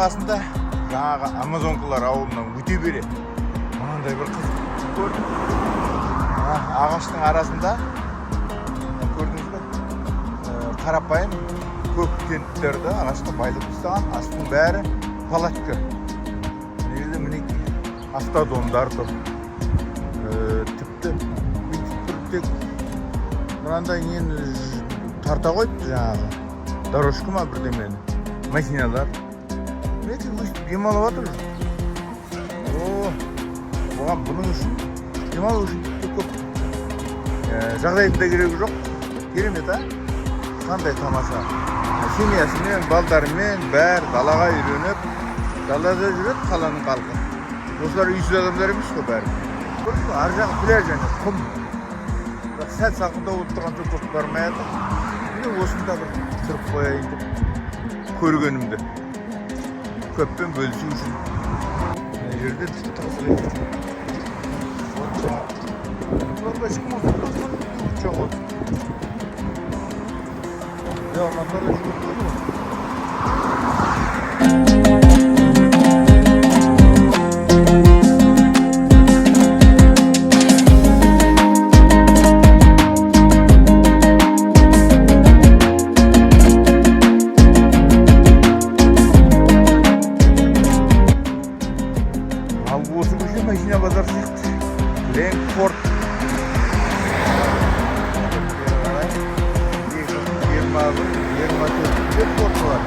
арасында жаңағы амазонкалар ауылынан өте бере мынандай бір қыз көрдім. Ағаштың арасында көрдіңіз бе? Қарапайым көк тенттерді ағашқа байлап тастаған, астының бәрі палатка. Негізі мінекей автодомдар тұр. Тіпті тек мынандай нені тарта қойыпты жаңағы дорожка ма бірдемені, машиналар. Мінекей өстіп демалып жатыр. Бұған бұның үшін демалу үшін тіпті көп жағдайында керегі жоқ. Керемет, қандай тамаша. Семьясымен, балдарымен бәрі далаға үйреніп, далада жүреді қаланың халқы. Осылар үйсіз адамдар емес қой бәрі. Ар жағы пляж және құм. Сәл салқында болып тұрған көп бармайды. Міне осында бір тұрып қояйын деп көргенімді көппен бөлісу үшін. Мына жерде тіпті қызық. Burada ешкім жоқ. Анаттарда жүгіріп көрді ғой. Ал осы көше машина базар сияқты. Ленгфорд 24 порты бар.